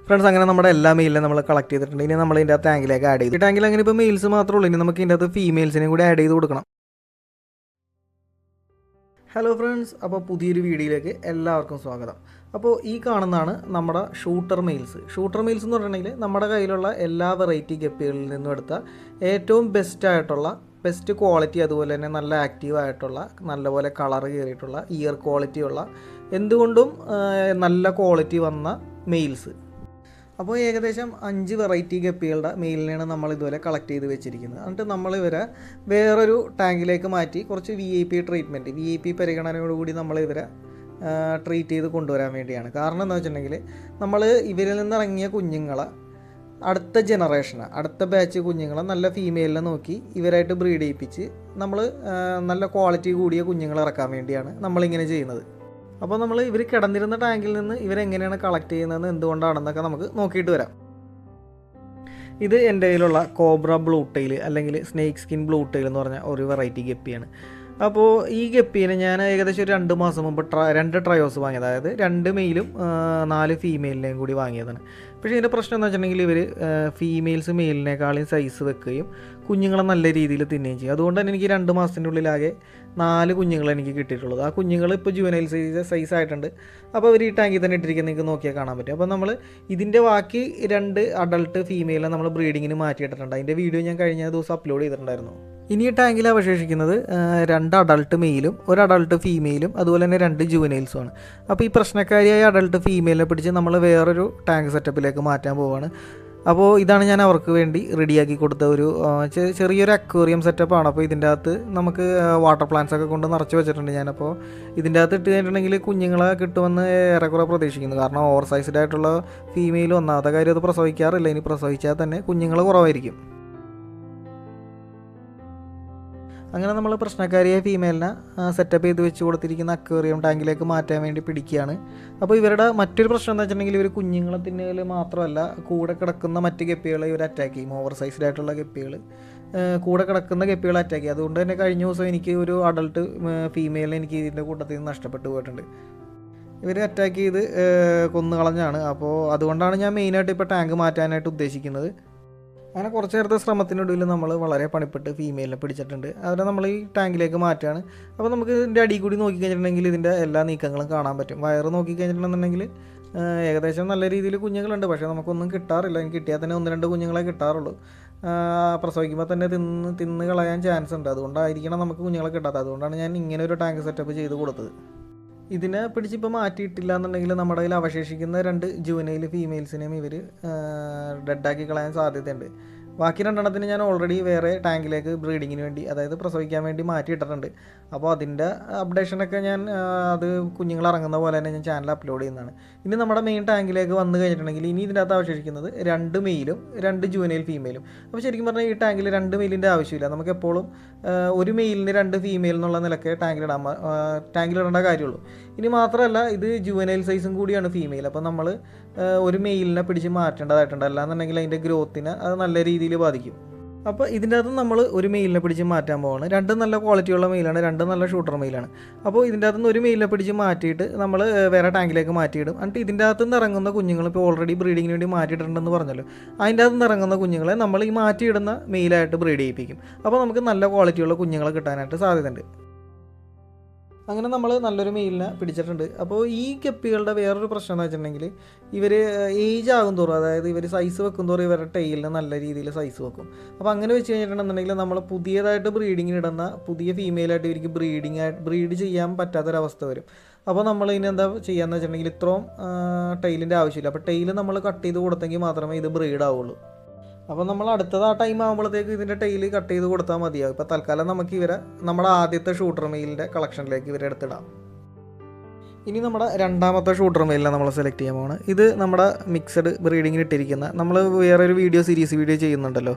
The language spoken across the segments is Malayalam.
ഫ്രണ്ട്സ് അങ്ങനെ നമ്മുടെ എല്ലാ മെയിലും നമ്മൾ കളക്ട് ചെയ്തിട്ടുണ്ട്. ഇനി നമ്മൾ ഇതിൻ്റെ ടാങ്കിലേക്ക് ആഡ് ചെയ്തു. ഈ ടാങ്കിൽ അങ്ങനെ ഇപ്പോൾ മെയിൽസ് മാത്രമേ ഉള്ളൂ. ഇനി നമുക്ക് ഇതിൻ്റെ അകത്ത് ഫീമെയിൽസിനെ കൂടി ആഡ് ചെയ്ത് കൊടുക്കണം. ഹലോ ഫ്രണ്ട്സ്, അപ്പോൾ പുതിയൊരു വീഡിയോയിലേക്ക് എല്ലാവർക്കും സ്വാഗതം. അപ്പോൾ ഈ കാണുന്നതാണ് നമ്മുടെ ഷൂട്ടർ മെയിൽസ് എന്ന് പറഞ്ഞിട്ടുണ്ടെങ്കിൽ നമ്മുടെ കയ്യിലുള്ള എല്ലാ വെറൈറ്റി ഗപ്പികളിൽ നിന്നും എടുത്ത ഏറ്റവും ബെസ്റ്റ് ക്വാളിറ്റി, അതുപോലെ തന്നെ നല്ല ആക്റ്റീവ് ആയിട്ടുള്ള, നല്ലപോലെ കളർ കയറിയിട്ടുള്ള, ഇയർ ക്വാളിറ്റിയുള്ള, എന്തുകൊണ്ടും നല്ല ക്വാളിറ്റി വന്ന മെയിൽസ്. അപ്പോൾ ഏകദേശം 5 വെറൈറ്റി ഗപ്പികളുടെ മെയിലിനെയാണ് നമ്മൾ ഇതുപോലെ കളക്ട് ചെയ്ത് വെച്ചിരിക്കുന്നത്. എന്നിട്ട് നമ്മൾ ഇവരെ വേറൊരു ടാങ്കിലേക്ക് മാറ്റി കുറച്ച് VIP ട്രീറ്റ്മെൻറ്റ്, VIP പരിഗണനയോടുകൂടി നമ്മൾ ഇവരെ ട്രീറ്റ് ചെയ്ത് കൊണ്ടുവരാൻ വേണ്ടിയാണ്. കാരണം എന്താ വെച്ചിട്ടുണ്ടെങ്കിൽ നമ്മൾ ഇവരിൽ നിന്നിറങ്ങിയ കുഞ്ഞുങ്ങളെ അടുത്ത ജനറേഷന്, അടുത്ത ബാച്ച് കുഞ്ഞുങ്ങളെ നല്ല ഫീമെയിലിനെ നോക്കി ഇവരായിട്ട് ബ്രീഡ് ചെയ്യിപ്പിച്ച് നമ്മൾ നല്ല ക്വാളിറ്റി കൂടിയ കുഞ്ഞുങ്ങളെ ഇറക്കാൻ വേണ്ടിയാണ് നമ്മളിങ്ങനെ ചെയ്യുന്നത്. അപ്പോൾ നമ്മൾ ഇവർ കിടന്നിരുന്ന ടാങ്കിൽ നിന്ന് ഇവരെങ്ങനെയാണ് കളക്ട് ചെയ്യുന്നതെന്ന്, എന്തുകൊണ്ടാണെന്നൊക്കെ നമുക്ക് നോക്കിയിട്ട് വരാം. ഇത് എൻ്റെ കയ്യിലുള്ള കോബ്ര ബ്ലൂ ടെയിൽ അല്ലെങ്കിൽ സ്നേക്ക് സ്കിൻ ബ്ലൂ ടെയിൽ എന്ന് പറഞ്ഞ ഒരു വെറൈറ്റി ഗപ്പിയാണ്. അപ്പോൾ ഈ ഗപ്പീനെ ഞാൻ ഏകദേശം ഒരു 2 മാസം മുമ്പ് 2 ട്രയോസ് വാങ്ങിയത്, അതായത് 2 മെയിലും 4 ഫീമെയിലിനെയും കൂടി വാങ്ങിയതാണ്. പക്ഷേ ഇതിൻ്റെ പ്രശ്നം എന്ന് വെച്ചിട്ടുണ്ടെങ്കിൽ ഇവർ ഫീമെയിൽസ് മെയിലിനേക്കാളും സൈസ് വെക്കുകയും കുഞ്ഞുങ്ങളെ നല്ല രീതിയിൽ തിന്നുകയും ചെയ്യും. അതുകൊണ്ട് തന്നെ എനിക്ക് 2 മാസത്തിൻ്റെ ഉള്ളിലാകെ 4 കുഞ്ഞുങ്ങൾ എനിക്ക് കിട്ടിയിട്ടുള്ളത്. ആ കുഞ്ഞുങ്ങൾ ഇപ്പോൾ ജുവനൈൽ സൈസ് ആയിട്ടുണ്ട്. അപ്പോൾ അവർ ഈ ടാങ്കിൽ തന്നെ ഇട്ടിരിക്കുന്നത് നിങ്ങൾക്ക് നോക്കിയാൽ കാണാൻ പറ്റും. അപ്പോൾ നമ്മൾ ഇതിൻ്റെ ബാക്കി 2 അഡൾട്ട് ഫീമെയിലിനെ നമ്മൾ ബ്രീഡിങ്ങിന് മാറ്റിയിട്ടിട്ടുണ്ട്. അതിൻ്റെ വീഡിയോ ഞാൻ കഴിഞ്ഞ ദിവസം അപ്ലോഡ് ചെയ്തിട്ടുണ്ടായിരുന്നു. ഇനി ഈ ടാങ്കിൽ അവശേഷിക്കുന്നത് 2 അഡൾട്ട് മെയിലും 1 അഡൾട്ട് ഫീമെയിലും അതുപോലെ തന്നെ 2 ജുവനൈൽസുമാണ്. അപ്പോൾ ഈ പ്രശ്നക്കാരിയായ അഡൾട്ട് ഫീമെയിലിനെ പിടിച്ച് നമ്മൾ വേറൊരു ടാങ്ക് സെറ്റപ്പിലേക്ക് മാറ്റാൻ പോവുകയാണ്. അപ്പോൾ ഇതാണ് ഞാൻ അവർക്ക് വേണ്ടി റെഡിയാക്കി കൊടുത്ത ഒരു ചെറിയൊരു അക്വേറിയം സെറ്റപ്പാണ്. അപ്പോൾ ഇതിൻ്റെ അകത്ത് നമുക്ക് വാട്ടർ പ്ലാന്റ്സ് ഒക്കെ കൊണ്ട് നിറച്ച് വെച്ചിട്ടുണ്ട് ഞാനപ്പോൾ ഇതിൻ്റെ അകത്ത് ഇട്ട് കഴിഞ്ഞിട്ടുണ്ടെങ്കിൽ കുഞ്ഞുങ്ങളെ കിട്ടുമെന്ന് ഏറെക്കുറെ പ്രതീക്ഷിക്കുന്നു. കാരണം ഓവർ സൈസ്ഡ് ആയിട്ടുള്ള ഫീമെയിൽ ഒന്നാമത്തെ കാര്യം അത് പ്രസവിക്കാറില്ല. ഇനി പ്രസവിച്ചാൽ തന്നെ കുഞ്ഞുങ്ങൾ കുറവായിരിക്കും. അങ്ങനെ നമ്മൾ പ്രശ്നക്കാരിയായ ഫീമെയിലിനെ സെറ്റപ്പ് ചെയ്ത് വെച്ച് കൊടുത്തിരിക്കുന്ന അക്വേറിയം ടാങ്കിലേക്ക് മാറ്റാൻ വേണ്ടി പിടിക്കുകയാണ്. അപ്പോൾ ഇവരുടെ മറ്റൊരു പ്രശ്നം എന്താ വെച്ചിട്ടുണ്ടെങ്കിൽ ഇവർ കുഞ്ഞുങ്ങളെ തിന്നുകയിൽ മാത്രമല്ല, കൂടെ കിടക്കുന്ന മറ്റ് ഗപ്പികളെ ഇവർ അറ്റാക്ക് ചെയ്യും. ഓവർ സൈസ്ഡ് ആയിട്ടുള്ള ഗപ്പികൾ കൂടെ കിടക്കുന്ന ഗപ്പികളെ അറ്റാക്ക് ചെയ്യും. അതുകൊണ്ട് തന്നെ കഴിഞ്ഞ ദിവസം എനിക്ക് ഒരു അഡൾട്ട് ഫീമെയിലിനെ എനിക്ക് ഇതിൻ്റെ കൂട്ടത്തിൽ നിന്ന് നഷ്ടപ്പെട്ടു പോയിട്ടുണ്ട്. ഇവർ അറ്റാക്ക് ചെയ്ത് കൊന്നു കളഞ്ഞാണ്. അപ്പോൾ അതുകൊണ്ടാണ് ഞാൻ മെയിനായിട്ട് ഇപ്പോൾ ടാങ്ക് മാറ്റാനായിട്ട് ഉദ്ദേശിക്കുന്നത്. അങ്ങനെ കുറച്ച് നേരത്തെ ശ്രമത്തിനൊടുവിൽ നമ്മൾ വളരെ പണിപ്പെട്ട് ഫീമെയിലിനെ പിടിച്ചിട്ടുണ്ട്. അവരെ നമ്മൾ ഈ ടാങ്കിലേക്ക് മാറ്റുകയാണ്. അപ്പോൾ നമുക്ക് ഇതിൻ്റെ അടിയിൽ കൂടി നോക്കിക്കഴിഞ്ഞിട്ടുണ്ടെങ്കിൽ ഇതിൻ്റെ എല്ലാ നീക്കങ്ങളും കാണാൻ പറ്റും. വയറ് നോക്കിക്കഴിഞ്ഞിട്ടുണ്ടെന്നുണ്ടെങ്കിൽ ഏകദേശം നല്ല രീതിയിൽ കുഞ്ഞുങ്ങളുണ്ട്. പക്ഷേ നമുക്കൊന്നും കിട്ടാറില്ല. എനിക്ക് കിട്ടിയാൽ തന്നെ 1-2 കുഞ്ഞുങ്ങളെ കിട്ടാറുള്ളൂ. പ്രസവിക്കുമ്പോൾ തന്നെ തിന്ന് കളയാൻ ചാൻസ് ഉണ്ട്. അതുകൊണ്ടായിരിക്കണം നമുക്ക് കുഞ്ഞുങ്ങളെ കിട്ടാത്തത്. അതുകൊണ്ടാണ് ഞാൻ ഇങ്ങനെ ഒരു ടാങ്ക് സെറ്റപ്പ് ചെയ്ത് കൊടുത്തത്. ഇതിനെ പിടിച്ചിപ്പോൾ മാറ്റിയിട്ടില്ല എന്നുണ്ടെങ്കിൽ നമ്മുടെ കയ്യിൽ അവശേഷിക്കുന്ന 2 ജുവനൈൽ ഫീമെയിൽസിനെയും ഇവർ ഡെഡാക്കി കളയാൻ സാധ്യതയുണ്ട്. ബാക്കി 2 ഞാൻ ഓൾറെഡി വേറെ ടാങ്കിലേക്ക് ബ്രീഡിങ്ങിന് വേണ്ടി, അതായത് പ്രസവിക്കാൻ വേണ്ടി മാറ്റിയിട്ടിട്ടുണ്ട്. അപ്പോൾ അതിൻ്റെ അപ്ഡേഷനൊക്കെ ഞാൻ അത് കുഞ്ഞുങ്ങൾ ഇറങ്ങുന്ന പോലെ തന്നെ ഞാൻ ചാനൽ അപ്ലോഡ് ചെയ്യുന്നതാണ്. ഇനി നമ്മുടെ മെയിൻ ടാങ്കിലേക്ക് വന്നു കഴിഞ്ഞിട്ടുണ്ടെങ്കിൽ ഇനി ഇതിൻ്റെ അകത്ത് അവശേഷിക്കുന്നത് 2 മെയിലും 2 ജുവനൈൽ ഫീമെയിലും. അപ്പോൾ ശരിക്കും പറഞ്ഞാൽ ഈ ടാങ്കിൽ 2 മെയിലിൻ്റെ ആവശ്യമില്ല. നമുക്ക് എപ്പോഴും ഒരു മെയിലിന് 2 ഫീമെയിൽ എന്നുള്ള നിലയ്ക്ക് ടാങ്കിലിടേണ്ട കാര്യമുള്ളൂ. ഇനി മാത്രമല്ല ഇത് ജുവനൈൽ സൈസും കൂടിയാണ് ഫീമെയിൽ. അപ്പോൾ നമ്മൾ ഒരു മെയിലിനെ പിടിച്ച് മാറ്റേണ്ടതായിട്ടുണ്ട്. അല്ലാന്നുണ്ടെങ്കിൽ അതിൻ്റെ ഗ്രോത്തിനെ അത് നല്ല രീതിയിൽ ബാധിക്കും. അപ്പോൾ ഇതിൻ്റെ അകത്ത് നമ്മൾ ഒരു മെയിലിനെ പിടിച്ച് മാറ്റാൻ പോവാണ്. 2 നല്ല ക്വാളിറ്റിയുള്ള മെയിലാണ്, 2 നല്ല ഷൂട്ടർ മെയിലാണ്. അപ്പോൾ ഇതിൻ്റെ അകത്തുനിന്ന് ഒരു മെയിലിനെ പിടിച്ച് മാറ്റിയിട്ട് നമ്മൾ വേറെ ടാങ്കിലേക്ക് മാറ്റിയിടും. എന്നിട്ട് ഇതിൻ്റെ അകത്തുനിന്ന് ഇറങ്ങുന്ന കുഞ്ഞുങ്ങൾ ഇപ്പോൾ ഓൾറെഡി ബ്രീഡിങ്ങിന് വേണ്ടി മാറ്റിയിട്ടുണ്ടെന്ന് പറഞ്ഞല്ലോ, അതിൻ്റെ അകത്തുനിന്ന് ഇറങ്ങുന്ന കുഞ്ഞുങ്ങളെ നമ്മൾ ഈ മാറ്റിയിടുന്ന മെയിലായിട്ട് ബ്രീഡ് ചെയ്യിപ്പിക്കും. അപ്പോൾ നമുക്ക് നല്ല ക്വാളിറ്റിയുള്ള കുഞ്ഞുങ്ങളെ കിട്ടാനായിട്ട് സാധ്യതയുണ്ട്. അങ്ങനെ നമ്മൾ നല്ലൊരു മെയിലിനെ പിടിച്ചിട്ടുണ്ട്. അപ്പോൾ ഈ ഗപ്പികളുടെ വേറൊരു പ്രശ്നം എന്ന് വെച്ചിട്ടുണ്ടെങ്കിൽ ഇവർ ഏജ് ആകും തോറും, അതായത് ഇവർ സൈസ് വെക്കും തോറും ഇവരുടെ ടെയിലിന് നല്ല രീതിയിൽ സൈസ് വെക്കും. അപ്പോൾ അങ്ങനെ വെച്ച് കഴിഞ്ഞിട്ടുണ്ടെന്നുണ്ടെങ്കിൽ നമ്മൾ പുതിയതായിട്ട് ബ്രീഡിങ്ങിന് ഇടുന്ന പുതിയ ഫീമെയിലായിട്ട് ഇവർക്ക് ബ്രീഡ് ചെയ്യാൻ പറ്റാത്തൊരവസ്ഥ വരും. അപ്പോൾ നമ്മൾ ഇനി എന്താ ചെയ്യാന്ന് വെച്ചിട്ടുണ്ടെങ്കിൽ ഇത്രയും ടെയിലിൻ്റെ ആവശ്യമില്ല. അപ്പോൾ ടെയിൽ നമ്മൾ കട്ട് ചെയ്ത് കൊടുത്തെങ്കിൽ മാത്രമേ ഇത് ബ്രീഡ് ആവുള്ളൂ. അപ്പോൾ നമ്മൾ അടുത്തത് ആ ടൈം ആകുമ്പോഴത്തേക്ക് ഇതിൻ്റെ ടെയിൽ കട്ട് ചെയ്ത് കൊടുത്താൽ മതിയാവും. ഇപ്പോൾ തൽക്കാലം നമുക്ക് ഇവരെ നമ്മുടെ ആദ്യത്തെ ഷൂട്ടർ മെയിലിൻ്റെ കളക്ഷനിലേക്ക് ഇവരെ എടുത്തിടാം. ഇനി നമ്മുടെ 2ാമത്തെ ഷൂട്ടർ മെയിലിനെ നമ്മൾ സെലക്ട് ചെയ്യാൻ പോകണം. ഇത് നമ്മുടെ മിക്സഡ് ബ്രീഡിങ്ങിന് ഇട്ടിരിക്കുന്ന, നമ്മൾ വേറൊരു സീരീസ് വീഡിയോ ചെയ്യുന്നുണ്ടല്ലോ,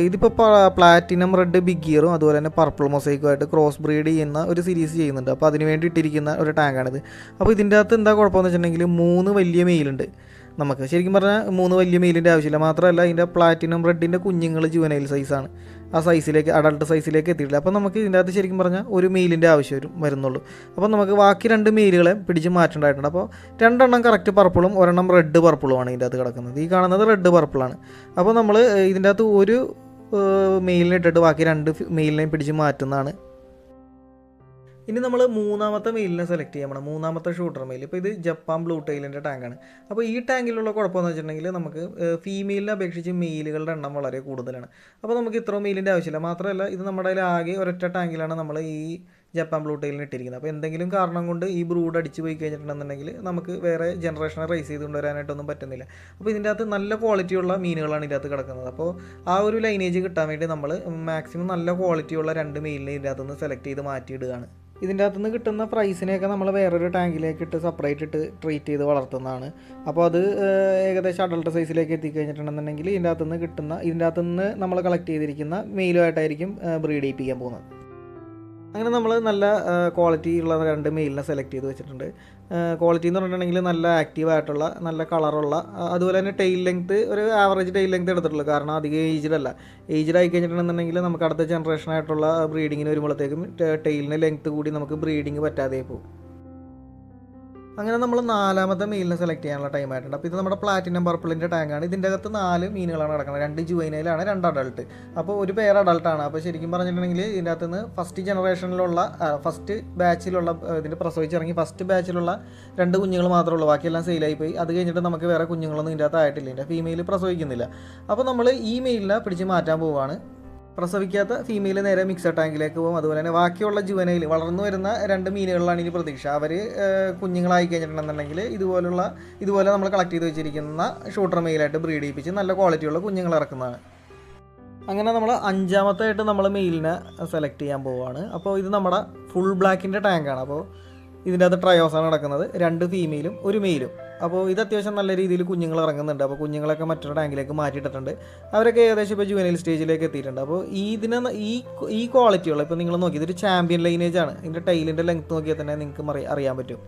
ഇതിപ്പോൾ പ്ലാറ്റിനം റെഡ് ബിഗ് ഇയറും അതുപോലെ തന്നെ പർപ്പിൾ മൊസൈക്കുമായിട്ട് ക്രോസ് ബ്രീഡ് ചെയ്യുന്ന ഒരു സീരീസ് ചെയ്യുന്നുണ്ട്. അപ്പോൾ അതിന് വേണ്ടി ഇട്ടിരിക്കുന്ന ഒരു ടാങ്കാണിത്. അപ്പോൾ ഇതിൻ്റെ അകത്ത് എന്താ കുഴപ്പമെന്ന് വെച്ചിട്ടുണ്ടെങ്കിൽ 3 വലിയ മെയിലുണ്ട്. നമുക്ക് ശരിക്കും പറഞ്ഞാൽ 3 വലിയ മെയിലിൻ്റെ ആവശ്യമില്ല. മാത്രമല്ല ഇതിൻ്റെ പ്ലാറ്റിനം റെഡിൻ്റെ കുഞ്ഞുങ്ങൾ ജുവനൈൽ സൈസാണ്. ആ സൈസിലേക്ക് അഡൾട്ട് സൈസിലേക്ക് എത്തിയിട്ടില്ല. അപ്പോൾ നമുക്ക് ഇതിൻ്റെ അകത്ത് ശരിക്കും പറഞ്ഞാൽ ഒരു മെയിലിൻ്റെ ആവശ്യം വരുന്നുള്ളൂ. അപ്പോൾ നമുക്ക് ബാക്കി 2 മെയിലുകളെ പിടിച്ച് മാറ്റേണ്ടതായിട്ടുണ്ട്. അപ്പോൾ 2 എണ്ണം കറക്റ്റ് പർപ്പിളും ഒരെണ്ണം റെഡ് പർപ്പിളുമാണ് ഇതിൻ്റെ അകത്ത് കിടക്കുന്നത്. ഈ കാണുന്നത് റെഡ് പർപ്പിളാണ്. അപ്പോൾ നമ്മൾ ഇതിൻ്റെ അകത്ത് ഒരു മെയിലിനെ ഇട്ടിട്ട് ബാക്കി 2 മെയിലിനെയും പിടിച്ച് മാറ്റുന്നതാണ്. ഇനി നമ്മൾ 3ാമത്തെ മെയിലിനെ സെലക്ട് ചെയ്യാൻ പോകണം. 3ാമത്തെ ഷൂട്ടർ മെയിൽ. ഇപ്പോൾ ഇത് ജപ്പാൻ ബ്ലൂ ടൈലിൻ്റെ ടാങ്കാണ്. അപ്പോൾ ഈ ടാങ്കിലുള്ള കുഴപ്പമെന്ന് വെച്ചിട്ടുണ്ടെങ്കിൽ നമുക്ക് ഫീമെയിലിനെ അപേക്ഷിച്ച് മെയിലുകളുടെ എണ്ണം വളരെ കൂടുതലാണ്. അപ്പോൾ നമുക്ക് ഇത്ര മെയിലിൻ്റെ ആവശ്യമില്ല. മാത്രമല്ല ഇത് നമ്മുടെ കയ്യിൽ ആകെ ഒരൊറ്റ ടാങ്കിലാണ് നമ്മൾ ഈ ജപ്പാൻ ബ്ലൂ ടൈലിന് ഇട്ടിരിക്കുന്നത്. അപ്പോൾ എന്തെങ്കിലും കാരണം കൊണ്ട് ഈ ബ്രൂഡ് അടിച്ച് പോയി കഴിഞ്ഞിട്ടുണ്ടെന്നുണ്ടെങ്കിൽ നമുക്ക് വേറെ ജനറേഷനെ റൈസ് ചെയ്ത് കൊണ്ടുവരാനായിട്ടൊന്നും പറ്റുന്നില്ല. അപ്പോൾ ഇതിൻ്റെ അകത്ത് നല്ല ക്വാളിറ്റിയുള്ള മീനുകളാണ് ഇതിൻ്റെ അകത്ത് കിടക്കുന്നത്. അപ്പോൾ ആ ഒരു ലൈനേജ് കിട്ടാൻ വേണ്ടി നമ്മൾ മാക്സിമം നല്ല ക്വാളിറ്റിയുള്ള 2 മെയിലിനെ ഇതിൻ്റെ അകത്തുനിന്ന് സെലക്ട് ചെയ്ത് മാറ്റിയിടുകയാണ്. ഇതിൻ്റെ അകത്തുനിന്ന് കിട്ടുന്ന പ്രൈസിനെയൊക്കെ നമ്മൾ വേറൊരു ടാങ്കിലേക്ക് ഇട്ട് സെപ്പറേറ്റ് ഇട്ട് ട്രീറ്റ് ചെയ്ത് വളർത്തുന്നതാണ്. അപ്പോൾ അത് ഏകദേശം അഡൾട്ട് സൈസിലേക്ക് എത്തിക്കഴിഞ്ഞിട്ടുണ്ടെന്നുണ്ടെങ്കിൽ ഇതിൻ്റെ അകത്തുനിന്ന് നമ്മൾ കളക്ട് ചെയ്തിരിക്കുന്ന മെയിലുമായിട്ടായിരിക്കും ബ്രീഡ് ചെയ്യിപ്പിക്കാൻ പോകുന്നത്. അങ്ങനെ നമ്മൾ നല്ല ക്വാളിറ്റി ഉള്ള 2 മെയിലിനെ സെലക്ട് ചെയ്ത് വെച്ചിട്ടുണ്ട്. ക്വാളിറ്റി എന്ന് പറഞ്ഞിട്ടുണ്ടെങ്കിൽ നല്ല ആക്റ്റീവായിട്ടുള്ള നല്ല കളറുള്ള, അതുപോലെ തന്നെ ടെയിൽ ലെങ്ത്ത് ഒരു ആവറേജ് ടെയിൽ ലെങ്ത്ത് എടുത്തിട്ടുള്ളൂ. കാരണം അധികം ഏജ്ഡല്ല. ഏജ്ഡ് ആയി കഴിഞ്ഞിട്ടുണ്ടെന്നുണ്ടെങ്കിൽ നമുക്ക് അടുത്ത ജനറേഷനായിട്ടുള്ള ബ്രീഡിങ്ങിന് വരുമ്പോഴത്തേക്കും ടെയിലിന് ലെങ്ത്ത് കൂടി നമുക്ക് ബ്രീഡിങ് പറ്റാതെ പോകും. അങ്ങനെ നമ്മൾ 4ാമത്തെ മെയിലിനെ സെലക്ട് ചെയ്യാനുള്ള ടൈം ആയിട്ടുണ്ട്. അപ്പോൾ ഇത് നമ്മുടെ പ്ലാറ്റിനം പർപ്പിളിൻ്റെ ടാങ്കാണ്. ഇതിൻ്റെ അകത്ത് 4 മീനുകളാണ് കിടക്കുന്നത്. 2 ജുവൈനയിലാണ്, 2 അഡൾട്ട്. അപ്പോൾ ഒരു പേര് അഡൾട്ടാണ്. അപ്പോൾ ശരിക്കും പറഞ്ഞിട്ടുണ്ടെങ്കിൽ ഇതിൻ്റെ അകത്ത് നിന്ന് ഫസ്റ്റ് ബാച്ചിലുള്ള ഇതിൻ്റെ പ്രസവിച്ചിറങ്ങി ഫസ്റ്റ് ബാച്ചിലുള്ള 2 കുഞ്ഞുങ്ങൾ മാത്രമേ ഉള്ളൂ. ബാക്കിയെല്ലാം സെയിലായി പോയി. അത് കഴിഞ്ഞിട്ട് നമുക്ക് വേറെ കുഞ്ഞുങ്ങളൊന്നും ഇതിൻ്റെ അകത്ത് ആയിട്ടില്ല. ഇതിൻ്റെ ഫീമെയിൽ പ്രസവിക്കുന്നില്ല. അപ്പോൾ നമ്മൾ ഈ മെയിലിനെ പിടിച്ച് മാറ്റാൻ പോവുകയാണ്. പ്രസവിക്കാത്ത ഫീമെയിൽ നേരെ മിക്സഡ് ടാങ്കിലേക്ക് പോകും. അതുപോലെ തന്നെ ബാക്കിയുള്ള ജുവനയിൽ വളർന്നു വരുന്ന 2 മീനുകളിലാണ് ഇനി പ്രതീക്ഷ. അവർ കുഞ്ഞുങ്ങളായി കഴിഞ്ഞിട്ടുണ്ടെന്നുണ്ടെങ്കിൽ ഇതുപോലെ നമ്മൾ കളക്ട് ചെയ്ത് വെച്ചിരിക്കുന്ന ഷൂട്ടർ മെയിലായിട്ട് ബ്രീഡ് ചെയ്യിപ്പിച്ച് നല്ല ക്വാളിറ്റിയുള്ള കുഞ്ഞുങ്ങൾ ഇറക്കുന്നതാണ്. അങ്ങനെ നമ്മൾ 5ാമത്തായിട്ട് നമ്മൾ മെയിലിനെ സെലക്ട് ചെയ്യാൻ പോവുകയാണ്. അപ്പോൾ ഇത് നമ്മുടെ ഫുൾ ബ്ലാക്കിൻ്റെ ടാങ്കാണ്. അപ്പോൾ ഇതിൻ്റെ അകത്ത് ട്രയോസാണ് നടക്കുന്നത്. 2 ഫീമെയിലും 1 മെയിലും. അപ്പോൾ ഇത് അത്യാവശ്യം നല്ല രീതിയിൽ കുഞ്ഞുങ്ങൾ ഇറങ്ങുന്നുണ്ട്. അപ്പോൾ കുഞ്ഞുങ്ങളൊക്കെ മറ്റൊരു ടാങ്കിലേക്ക് മാറ്റിയിട്ടിട്ടുണ്ട്. അവരൊക്കെ ഏകദേശം ഇപ്പോൾ ജുവനൈൽ സ്റ്റേജിലേക്ക് എത്തിയിട്ടുണ്ട്. അപ്പോൾ ഈ ക്വാളിറ്റിയുള്ള ഇപ്പോൾ നിങ്ങൾ നോക്കി ഇതൊരു ചാമ്പ്യൻ ലൈനേജ് ആണ്. ഇതിൻ്റെ ടൈലിൻ്റെ ലെങ്ത്ത് നോക്കിയാൽ തന്നെ നിങ്ങൾക്ക് അറിയാൻ പറ്റും.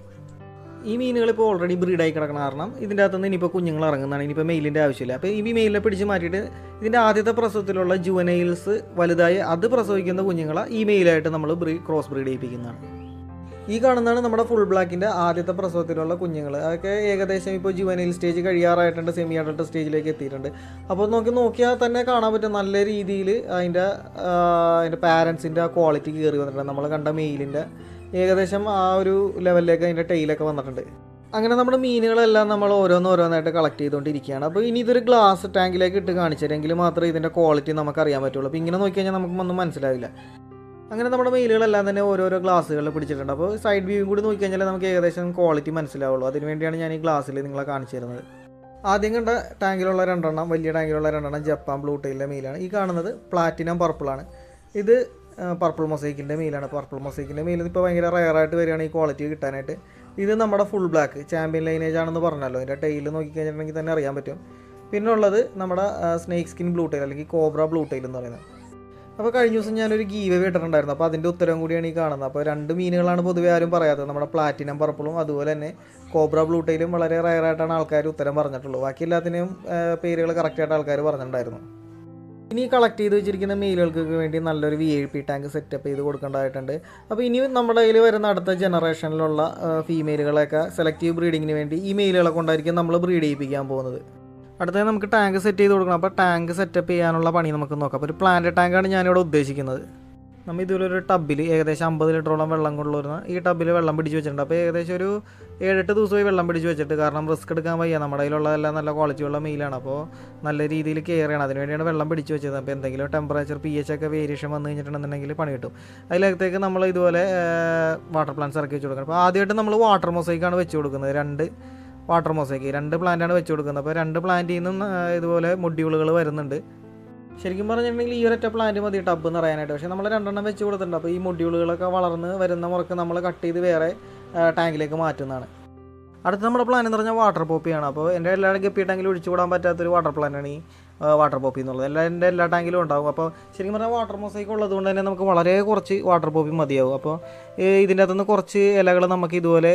ഈ മീനുകൾ ഇപ്പോൾ ഓൾറെഡി ബ്രീഡായി കിടക്കുന്ന കാരണം ഇതിൻ്റെ അകത്തുനിന്ന് ഇനിയിപ്പോൾ കുഞ്ഞുങ്ങൾ ഇറങ്ങുന്നതാണ്. ഇനിയിപ്പോൾ മെയിലിൻ്റെ ആവശ്യമില്ല. അപ്പോൾ ഈ മെയിലിനെ പിടിച്ച് മാറ്റിയിട്ട് ഇതിൻ്റെ ആദ്യത്തെ പ്രസവത്തിലുള്ള ജുവനൈൽസ് വലുതായി അത് പ്രസവിക്കുന്ന കുഞ്ഞുങ്ങളെ ഈ മെയിലായിട്ട് നമ്മൾ ക്രോസ് ബ്രീഡ് ചെയ്യിപ്പിക്കുന്നതാണ്. ഈ കാണുന്നതാണ് നമ്മുടെ ഫുൾ ബ്ലാക്കിൻ്റെ ആദ്യത്തെ പ്രസവത്തിലുള്ള കുഞ്ഞുങ്ങൾ. അതൊക്കെ ഏകദേശം ഇപ്പോൾ ജുവനൈൽ സ്റ്റേജ് കഴിയാറായിട്ടുണ്ട്, സെമി അഡൾട്ട് സ്റ്റേജിലേക്ക് എത്തിയിട്ടുണ്ട്. അപ്പോൾ നോക്കിയാൽ തന്നെ കാണാൻ പറ്റും നല്ല രീതിയിൽ അതിൻ്റെ പാരൻസിൻ്റെ ക്വാളിറ്റി കയറി വന്നിട്ടുണ്ട്. നമ്മൾ കണ്ട മെയിലിൻ്റെ ഏകദേശം ആ ഒരു ലെവലിലേക്ക് അതിൻ്റെ ടെയിലൊക്കെ വന്നിട്ടുണ്ട്. അങ്ങനെ നമ്മുടെ മീനുകളെല്ലാം നമ്മൾ ഓരോന്നായിട്ട് കളക്ട് ചെയ്തുകൊണ്ടിരിക്കുകയാണ്. അപ്പോൾ ഇനി ഇതൊരു ഗ്ലാസ് ടാങ്കിലേക്ക് ഇട്ട് കാണിച്ചിട്ടെങ്കിൽ മാത്രമേ ഇതിൻ്റെ ക്വാളിറ്റി നമുക്കറിയാൻ പറ്റുള്ളൂ. അപ്പോൾ ഇങ്ങനെ നോക്കിക്കഴിഞ്ഞാൽ നമുക്കൊന്നും മനസ്സിലാവില്ല. അങ്ങനെ നമ്മുടെ മെയിലുകളെല്ലാം തന്നെ ഓരോരോ ഗ്ലാസ്സുകളിൽ പിടിച്ചിട്ടുണ്ട്. അപ്പോൾ സൈഡ് വ്യൂവും കൂടി നോക്കിക്കഴിഞ്ഞാൽ നമുക്ക് ഏകദേശം ക്വാളിറ്റി മനസ്സിലാവുള്ളൂ. അതിനുവേണ്ടിയാണ് ഞാൻ ഈ ഗ്ലാസ്സിൽ നിങ്ങളെ കാണിച്ചു തരുന്നത്. ആദ്യം കണ്ട ടാങ്കിലുള്ള 2 എണ്ണം, വലിയ ടാങ്കിലുള്ള 2 എണ്ണം ജപ്പാൻ ബ്ലൂ ടൈലിൻ്റെ മെയിലാണ്. ഈ കാണുന്നത് പ്ലാറ്റിനം പർപ്പിളാണ്. ഇത് പർപ്പിൾ മൊസൈക്കിൻ്റെ മെയിലാണ്. പർപ്പിൾ മൊസൈക്കിൻ്റെ മെയിൽ ഇപ്പോൾ ഭയങ്കര റയറായിട്ട് വരികയാണ് ഈ ക്വാളിറ്റി കിട്ടാനായിട്ട്. ഇത് നമ്മുടെ ഫുൾ ബ്ലാക്ക് ചാമ്പ്യൻ ലൈനേജ് ആണെന്ന് പറഞ്ഞല്ലോ. അതിൻ്റെ ടൈൽ നോക്കിക്കഴിഞ്ഞിട്ടുണ്ടെങ്കിൽ തന്നെ അറിയാൻ പറ്റും. പിന്നെ ഉള്ളത് നമ്മുടെ സ്നേക്ക് സ്കിൻ ബ്ലൂ ടൈൽ അല്ലെങ്കിൽ കോബ്ര ബ്ലൂ ടൈൽ എന്ന് പറയുന്നത്. അപ്പോൾ കഴിഞ്ഞ ദിവസം ഞാനൊരു ഗീവ് ഇട്ടിട്ടുണ്ടായിരുന്നു. അപ്പോൾ അതിൻ്റെ ഉത്തരം കൂടിയാണ് ഈ കാണുന്നത്. അപ്പോൾ 2 മീനുകളാണ് പൊതുവെ ആരും പറയാത്തത്. നമ്മുടെ പ്ലാറ്റിനം പർപ്പിളും അതുപോലെ തന്നെ കോബ്ര ബ്ലൂ ടൈലും വളരെ റയറായിട്ടാണ് ആൾക്കാർ ഉത്തരം പറഞ്ഞിട്ടുള്ളൂ. ബാക്കി എല്ലാത്തിനെയും പേരുകൾ കറക്റ്റായിട്ട് ആൾക്കാർ പറഞ്ഞിട്ടുണ്ടായിരുന്നു. ഇനി കളക്ട് ചെയ്ത് വെച്ചിരിക്കുന്ന മെയിലുകൾക്ക് വേണ്ടി നല്ലൊരു VIP ടാങ്ക് സെറ്റപ്പ് ചെയ്ത് കൊടുക്കേണ്ടതായിട്ടുണ്ട്. അപ്പോൾ ഇനി നമ്മുടെ കയ്യിൽ വരുന്ന അടുത്ത ജനറേഷനിലുള്ള ഫീമെയിലുകളെയൊക്കെ സെലക്റ്റീവ് ബ്രീഡിങ്ങിന് വേണ്ടി ഈ മെയിലുകളെ കൊണ്ടായിരിക്കും നമ്മൾ ബ്രീഡ് ചെയ്യിപ്പിക്കാൻ പോകുന്നത്. അടുത്തത് നമുക്ക് ടാങ്ക് സെറ്റ് ചെയ്ത് കൊടുക്കണം. അപ്പോൾ ടാങ്ക് സെറ്റപ്പ് ചെയ്യാനുള്ള പണി നമുക്ക് നോക്കാം. അപ്പോൾ ഒരു പ്ലാന്റ് ടാങ്കാണ് ഞാനിവിടെ ഉദ്ദേശിക്കുന്നത്. നമ്മൾ ഇതുപോലൊരു ടബിൽ ഏകദേശം 50 ലിറ്ററോളം വെള്ളം കൊണ്ടുവരുന്ന ഈ ടബിൽ വെള്ളം പിടിച്ച് വെച്ചിട്ടുണ്ട്. അപ്പോൾ ഏകദേശം ഒരു 7-8 ദിവസമായി വെള്ളം പിടിച്ച് വെച്ചിട്ട്, കാരണം റിസ്ക് എടുക്കാൻ വയ്യ. നമ്മുടെ കയ്യിലുള്ളതെല്ലാം നല്ല ക്വാളിറ്റിയുള്ള മെയിലാണ്. അപ്പോൾ നല്ല രീതിയിൽ കെയർ ചെയ്യണം. അതിനുവേണ്ടിയാണ് വെള്ളം പിടിച്ച് വെച്ചത്. അപ്പോൾ എന്തെങ്കിലും ടെമ്പറേച്ചർ pH ഒക്കെ വേരിയേഷൻ വന്നു കഴിഞ്ഞിട്ടുണ്ടെന്നുണ്ടെങ്കിൽ പണി കിട്ടും. അതിനകത്തേക്ക് നമ്മൾ ഇതുപോലെ വാട്ടർ പ്ലാന്റ്സ് ഇറക്കി വെച്ച് കൊടുക്കണം. അപ്പോൾ ആദ്യമായിട്ട് നമ്മൾ വാട്ടർ മൊസൈക്കാണ് വെച്ച് കൊടുക്കുന്നത്. 2 വാട്ടർ മൊസൈക്ക് 2 പ്ലാന്റാണ് വെച്ച് കൊടുക്കുന്നത്. അപ്പോൾ 2 പ്ലാന്റിൽ നിന്നും ഇതുപോലെ മൊഡ്യൂളുകൾ വരുന്നുണ്ട്. ശരിക്കും പറഞ്ഞിട്ടുണ്ടെങ്കിൽ ഈ ഒരൊറ്റ പ്ലാന്റ് മതി ടബ് എന്ന് പറയാനായിട്ട്. പക്ഷേ നമ്മൾ 2 എണ്ണം വെച്ച് കൊടുത്തിട്ടുണ്ട്. അപ്പോൾ ഈ മൊഡ്യൂളുകളൊക്കെ വളർന്ന് വരുന്ന മുറക്ക് നമ്മൾ കട്ട് ചെയ്ത് വേറെ ടാങ്കിലേക്ക് മാറ്റുന്നതാണ്. അടുത്ത നമ്മുടെ പ്ലാൻ എന്ന് പറഞ്ഞാൽ വാട്ടർ പോപ്പിയാണ്. അപ്പോൾ എൻ്റെ എല്ലാ ഗപ്പി ടാങ്കിലും ഒഴിച്ചു കൂടാൻ പറ്റാത്തൊരു വാട്ടർ പ്ലാന്റാണ് ഈ വാട്ടർ പോപ്പി എന്നുള്ളത്. എൻ്റെ എല്ലാ ടാങ്കിലും ഉണ്ടാകും. അപ്പോൾ ശരിക്കും പറഞ്ഞാൽ വാട്ടർ മൊസൈക്ക് ഉള്ളതുകൊണ്ട് തന്നെ നമുക്ക് വളരെ കുറച്ച് വാട്ടർ പോപ്പി മതിയാവും. അപ്പോൾ ഇതിൻ്റെ അകത്തുനിന്ന് കുറച്ച് ഇലകൾ നമുക്ക് ഇതുപോലെ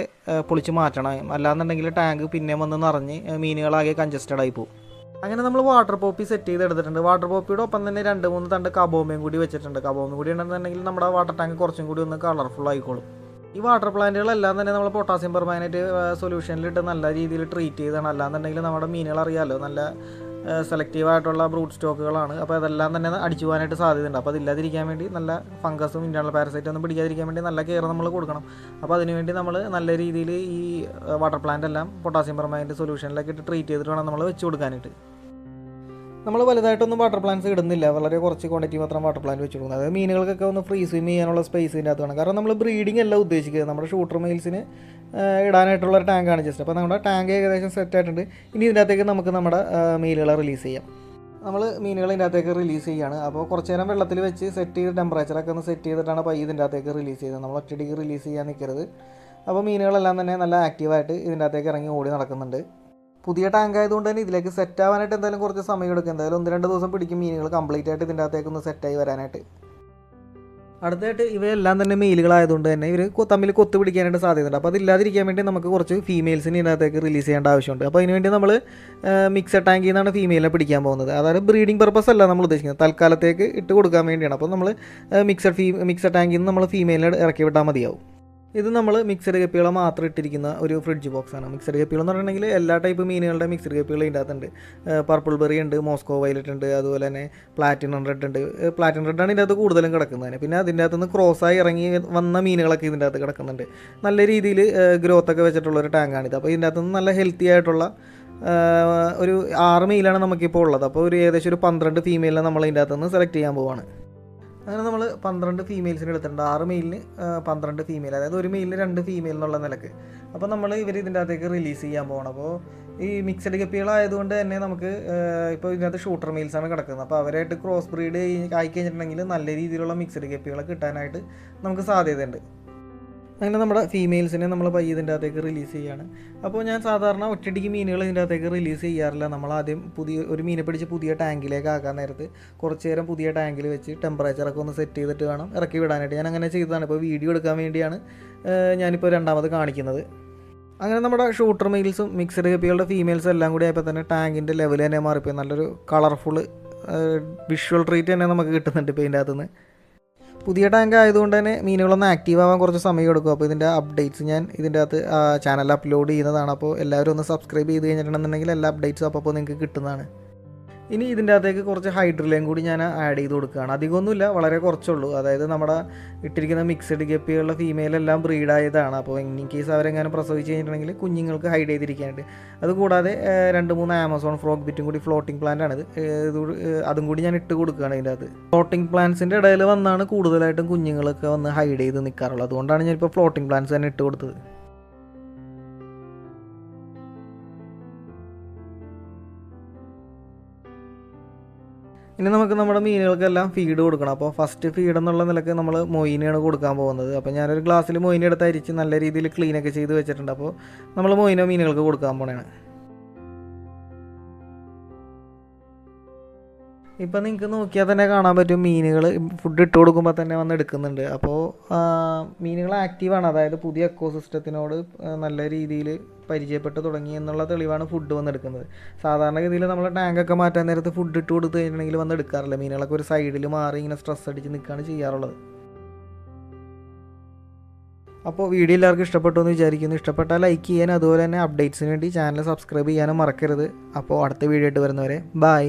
പൊളിച്ച് മാറ്റണം. അല്ലാന്നുണ്ടെങ്കിൽ ടാങ്ക് പിന്നെ വന്ന് നിറഞ്ഞ് മീനുകളാകെ കൺജസ്റ്റഡ് ആയി പോകും. അങ്ങനെ നമ്മൾ വാട്ടർ പോപ്പി സെറ്റ് ചെയ്തെടുത്തിട്ടുണ്ട്. വാട്ടർ പോപ്പിയുടെ ഒപ്പം തന്നെ 2-3 തണ്ട് കബോമയും കൂടി വെച്ചിട്ടുണ്ട്. കബോമ കൂടി ഉണ്ടെന്നുണ്ടെങ്കിൽ നമ്മുടെ വാട്ടർ ടാങ്ക് കുറച്ചും കൂടി ഒന്ന് കളർഫുൾ ആയിക്കോളും. ഈ വാട്ടർ പ്ലാന്റുകളെല്ലാം തന്നെ നമ്മൾ പൊട്ടാസ്യം പെർമാനേറ്റ് സൊല്യൂഷനിലിട്ട് നല്ല രീതിയിൽ ട്രീറ്റ് ചെയ്താണ്. അല്ലാന്നുണ്ടെങ്കിൽ നമ്മുടെ മീനുകൾ അറിയാമല്ലോ നല്ല സെലക്റ്റീവായിട്ടുള്ള ബ്രൂട്ട് സ്റ്റോക്കുകളാണ്. അപ്പോൾ അതെല്ലാം തന്നെ അടിച്ചു പോകാനായിട്ട് സാധ്യതയുണ്ട്. അപ്പോൾ അതില്ലാതിരിക്കാൻ വേണ്ടി നല്ല ഫംഗസും ഇൻറ്റേർണൽ പാരസൈറ്റും ഒന്നും പിടിക്കാതിരിക്കാൻ വേണ്ടി നല്ല കെയർ നമ്മൾ കൊടുക്കണം. അപ്പോൾ അതിനുവേണ്ടി നമ്മൾ നല്ല രീതിയിൽ ഈ വാട്ടർ പ്ലാന്റ് എല്ലാം പൊട്ടാസ്യം പെർമാനേറ്റ് സൊല്യൂഷനിലൊക്കെ ഇട്ട് ട്രീറ്റ് ചെയ്തിട്ട് വേണം നമ്മൾ വെച്ച് കൊടുക്കാനായിട്ട്. നമ്മൾ വലുതായിട്ടൊന്നും വാട്ടർ പ്ലാന്റ്സ് ഇടുന്നില്ല, വളരെ കുറച്ച് ക്വാണ്ടിറ്റി മാത്രം വാട്ടർ പ്ലാന്റ് വെച്ച് കൊടുക്കുന്നത്. അതായത് മീനുകൾക്കൊക്കെ ഒന്ന് ഫ്രീ സ്വിം ചെയ്യാനുള്ള സ്പേസ് ഇതിൻ്റെ അകത്ത് വേണം. കാരണം നമ്മൾ ബ്രീഡിംഗ് അല്ല ഉദ്ദേശിക്കുന്നത്, നമ്മുടെ ഷൂട്ടർ മെയിൽസിന് ഇടാനായിട്ടുള്ള ഒരു ടാങ്കാണ് ജസ്റ്റ്. അപ്പോൾ നമ്മുടെ ടാങ്ക് ഏകദേശം സെറ്റ് ആയിട്ടുണ്ട്. ഇനി ഇതിൻ്റെ അകത്തേക്ക് നമുക്ക് നമ്മുടെ മീനുകളെ റിലീസ് ചെയ്യാം. നമ്മൾ മീനുകൾ ഇതിൻ്റെ അകത്തേക്ക് റിലീസ് ചെയ്യുകയാണ്. അപ്പോൾ കുറച്ച് നേരം വെള്ളത്തിൽ വെച്ച് സെറ്റ് ചെയ്ത് ടെമ്പറേച്ചറൊക്കെ ഒന്ന് സെറ്റ് ചെയ്തിട്ടാണ് പയ്യെ ഇതിൻ്റെ അകത്തേക്ക് റിലീസ് ചെയ്യുന്നത്. നമ്മൾ ഒറ്റയടിക്ക് റിലീസ് ചെയ്യാൻ നിൽക്കരുത്. അപ്പോൾ മീനുകളെല്ലാം തന്നെ നല്ല ആക്റ്റീവായിട്ട് ഇതിൻ്റെ അകത്തേക്ക് ഇറങ്ങി ഓടി നടക്കുന്നുണ്ട്. പുതിയ ടാങ്ക് ആയതുകൊണ്ട് തന്നെ ഇതിലേക്ക് സെറ്റ് ആവാനായിട്ട് എന്തായാലും കുറച്ച് സമയം എടുക്കും. എന്തായാലും 1-2 ദിവസം പിടിക്കും മീനുകൾ കംപ്ലീറ്റ് ആയിട്ട് ഇതിൻ്റെ അകത്തേക്ക് ഒന്ന് സെറ്റായി വരാനായിട്ട്. അടുത്തായിട്ട് ഇവയെല്ലാം തന്നെ മെയിലുകളായതുകൊണ്ട് തന്നെ ഇവർ തമ്മിൽ കൊത്തു പിടിക്കാനായിട്ട് സാധ്യതയുണ്ട്. അപ്പോൾ അതില്ലാതിരിക്കാൻ വേണ്ടി നമുക്ക് കുറച്ച് ഫീമെയിൽസിന് ഇതിനകത്തേക്ക് റിലീസ് ചെയ്യേണ്ട ആവശ്യമുണ്ട്. അപ്പോൾ അതിനുവേണ്ടി നമ്മൾ മിക്സഡ് ടാങ്കിൽ നിന്നാണ് ഫീമെയിലിനെ പിടിക്കാൻ പോകുന്നത്. അതായത് ബ്രീഡിംഗ് പർപ്പസ് അല്ല നമ്മൾ ഉദ്ദേശിക്കുന്നത്, തൽക്കാലത്തേക്ക് ഇട്ട് കൊടുക്കാൻ വേണ്ടിയാണ്. അപ്പോൾ നമ്മൾ മിക്സഡ് ടാങ്കിൽ നിന്ന് നമ്മൾ ഫീമെയിലിനെ ഇറക്കി വിട്ടാൽ മതിയാവും. ഇത് നമ്മൾ മിക്സഡ് ഗപ്പികളെ മാത്രം ഇട്ടിരിക്കുന്ന ഒരു ഫ്രിഡ്ജ് ബോക്സാണ്. മിക്സഡ് ഗപ്പികൾ എന്ന് പറഞ്ഞിട്ടുണ്ടെങ്കിൽ എല്ലാ ടൈപ്പ് മീനുകളുടെ മിക്സഡ് ഗപ്പികൾ ഇതിൻ്റെ അകത്തുണ്ട്. പർപ്പിൾ ബെറി ഉണ്ട്, മോസ്കോ വയലറ്റ് ഉണ്ട്, അതുപോലെ തന്നെ പ്ലാറ്റിനം റെഡ് ഉണ്ട്. പ്ലാറ്റിനം റെഡാണ് ഇതിൻ്റെ അകത്ത് കൂടുതലും കിടക്കുന്നത്. പിന്നെ അതിൻ്റെ അകത്തുനിന്ന് ക്രോസായി ഇറങ്ങി വന്ന മീനുകളൊക്കെ ഇതിൻ്റെ അകത്ത് കിടക്കുന്നുണ്ട്. നല്ല രീതിയിൽ ഗ്രോത്തൊക്കെ വെച്ചിട്ടുള്ളൊരു ടാങ്കാണിത്. അപ്പോൾ ഇതിൻ്റെ അകത്തുനിന്ന് നല്ല ഹെൽത്തി ആയിട്ടുള്ള ഒരു 6 മെയിലാണ് നമുക്കിപ്പോൾ ഉള്ളത്. അപ്പോൾ ഒരു ഏകദേശം ഒരു 12 ഫീമെയിലിനെ നമ്മൾ ഇതിൻ്റെ അകത്തുനിന്ന് സെലക്ട് ചെയ്യാൻ പോവാണ്. അങ്ങനെ നമ്മൾ 12 ഫീമെയിൽസിന് എടുത്തിട്ടുണ്ട്. 6 മെയിലിന് 12 ഫീമെയിൽ, അതായത് ഒരു മെയിലിന് 2 ഫീമെയിൽ എന്നുള്ള നിലക്ക്. അപ്പോൾ നമ്മൾ ഇതിൻ്റെ അകത്തേക്ക് റിലീസ് ചെയ്യാൻ പോകണം. അപ്പോൾ ഈ മിക്സഡ് ഗപ്പികളായതുകൊണ്ട് തന്നെ നമുക്ക് ഇപ്പോൾ ഇതിനകത്ത് ഷൂട്ടർ മെയിൽസാണ് കിടക്കുന്നത്. അപ്പോൾ അവരായിട്ട് ക്രോസ് ബ്രീഡ് ആയി കഴിഞ്ഞിട്ടുണ്ടെങ്കിൽ നല്ല രീതിയിലുള്ള മിക്സഡ് ഗപ്പികളെ കിട്ടാനായിട്ട് നമുക്ക് സാധ്യതയുണ്ട്. അങ്ങനെ നമ്മുടെ ഫീമെയിൽസിനെ നമ്മൾ പയ്യെ ഇതിൻ്റെ അകത്തേക്ക് റിലീസ് ചെയ്യുകയാണ്. അപ്പോൾ ഞാൻ സാധാരണ ഒറ്റയടിക്ക് മീനുകൾ ഇതിൻ്റെ അകത്തേക്ക് റിലീസ് ചെയ്യാറില്ല. നമ്മൾ ആദ്യം ഒരു മീനെ പിടിച്ച് പുതിയ ടാങ്കിലേക്ക് ആക്കാൻ നേരത്ത് കുറച്ച് നേരം പുതിയ ടാങ്കിൽ വെച്ച് ടെമ്പറേച്ചറൊക്കെ ഒന്ന് സെറ്റ് ചെയ്തിട്ട് വേണം ഇറക്കി വിടാനായിട്ട്. ഞാൻ അങ്ങനെ ചെയ്തതാണ്. ഇപ്പോൾ വീഡിയോ എടുക്കാൻ വേണ്ടിയാണ് ഞാനിപ്പോൾ രണ്ടാമത് കാണിക്കുന്നത്. അങ്ങനെ നമ്മുടെ ഷൂട്ടർ മെയിൽസും മിക്സഡ് ഗപ്പികളുടെ ഫീമെയിൽസും എല്ലാം കൂടി ആയപ്പോൾ തന്നെ ടാങ്കിൻ്റെ ലെവൽ തന്നെ മാറിപ്പോയി. നല്ലൊരു കളർഫുൾ വിഷ്വൽ ട്രീറ്റ് തന്നെ നമുക്ക് കിട്ടുന്നുണ്ട് ഇപ്പോൾ ഇതിൻ്റെ അകത്തുനിന്ന്. പുതിയ ടാങ്ക് ആയതുകൊണ്ട് തന്നെ മീനുകളൊന്ന് ആക്റ്റീവ് ആവാൻ കുറച്ച് സമയം എടുക്കും. അപ്പോൾ ഇതിൻ്റെ അപ്ഡേറ്റ്സ് ഞാൻ ഇതിൻ്റെ അകത്ത് ചാനലിൽ അപ്ലോഡ് ചെയ്യുന്നതാണ്. അപ്പോൾ എല്ലാവരും ഒന്ന് സബ്സ്ക്രൈബ് ചെയ്ത് കഴിഞ്ഞിട്ടുണ്ടെന്നുണ്ടെങ്കിൽ എല്ലാ അപ്ഡേറ്റ്സും അപ്പോൾ നിങ്ങൾക്ക് കിട്ടുന്നതാണ്. ഇനി ഇതിൻ്റെ അകത്തേക്ക് കുറച്ച് ഹൈഡ്രലയും കൂടി ഞാൻ ആഡ് ചെയ്ത് കൊടുക്കുകയാണ്. അധികമൊന്നുമില്ല, വളരെ കുറച്ചുള്ളൂ. അതായത് നമ്മുടെ ഇട്ടിരിക്കുന്ന മിക്സഡ് ഗപ്പികളുടെ ഫീമെയിലെല്ലാം ബ്രീഡായതാണ്. അപ്പോൾ ഇൻ കേസ് അവരെങ്ങാനും പ്രസവിച്ച് കഴിഞ്ഞിട്ടുണ്ടെങ്കിൽ കുഞ്ഞുങ്ങൾക്ക് ഹൈഡ് ചെയ്തിരിക്കാനായിട്ട്. അതുകൂടാതെ 2-3 ആമസോൺ ഫ്രോഗ് ബിറ്റും കൂടി ഫ്ലോട്ടിംഗ് പ്ലാന്റ് ആണ്. അതും കൂടി ഞാൻ ഇട്ട് കൊടുക്കുകയാണ് ഇതിൻ്റെ അകത്ത്. ഫ്ലോട്ടിംഗ് പ്ലാന്റ്സിൻ്റെ ഇടയിൽ വന്നാണ് കൂടുതലായിട്ടും കുഞ്ഞുങ്ങളൊക്കെ വന്ന് ഹൈഡ് ചെയ്ത് നിൽക്കാറുള്ളത്. അതുകൊണ്ടാണ് ഞാനിപ്പോൾ ഫ്ലോട്ടിംഗ് പ്ലാന്റ്സ് തന്നെ ഇട്ട് കൊടുത്തത്. ഇനി നമുക്ക് നമ്മുടെ മീനുകൾക്കെല്ലാം ഫീഡ് കൊടുക്കണം. അപ്പോൾ ഫസ്റ്റ് ഫീഡ് എന്നുള്ള നിലക്ക് നമ്മൾ മൊയിനെയാണ് കൊടുക്കാൻ പോകുന്നത്. അപ്പോൾ ഞാനൊരു ഗ്ലാസ്സിൽ മൊയിനെ എടുത്ത് അരിച്ച് നല്ല രീതിയിൽ ക്ലീനൊക്കെ ചെയ്ത് വെച്ചിട്ടുണ്ട്. അപ്പോൾ നമ്മൾ മൊയിനെ മീനുകൾക്ക് കൊടുക്കാൻ പോണേണ്. ഇപ്പം നിങ്ങൾക്ക് നോക്കിയാൽ തന്നെ കാണാൻ പറ്റും മീനുകൾ ഫുഡ് ഇട്ട് കൊടുക്കുമ്പോൾ തന്നെ വന്ന് എടുക്കുന്നുണ്ട്. അപ്പോൾ മീനുകൾ ആക്റ്റീവാണ്, അതായത് പുതിയ എക്കോസിസ്റ്റത്തിനോട് നല്ല രീതിയിൽ പരിചയപ്പെട്ട് തുടങ്ങി എന്നുള്ള തെളിവാണ് ഫുഡ് വന്നെടുക്കുന്നത്. സാധാരണഗതിയിൽ നമ്മൾ ടാങ്കൊക്കെ മാറ്റാൻ നേരത്ത് ഫുഡ് ഇട്ട് കൊടുത്ത് കഴിഞ്ഞിട്ടുണ്ടെങ്കിൽ വന്ന് എടുക്കാറില്ല. മീനുകളൊക്കെ ഒരു സൈഡിൽ മാറി ഇങ്ങനെ സ്ട്രെസ് അടിച്ച് നിൽക്കുകയാണ് ചെയ്യാറുള്ളത്. അപ്പോൾ വീഡിയോ എല്ലാവർക്കും ഇഷ്ടപ്പെട്ടു എന്ന് വിചാരിക്കുന്നു. ഇഷ്ടപ്പെട്ടാൽ ലൈക്ക് ചെയ്യാൻ, അതുപോലെ തന്നെ അപ്ഡേറ്റ്സിന് വേണ്ടി ചാനൽ സബ്സ്ക്രൈബ് ചെയ്യാനും മറക്കരുത്. അപ്പോൾ അടുത്ത വീഡിയോ ആയിട്ട് വരുന്നവരെ ബൈ.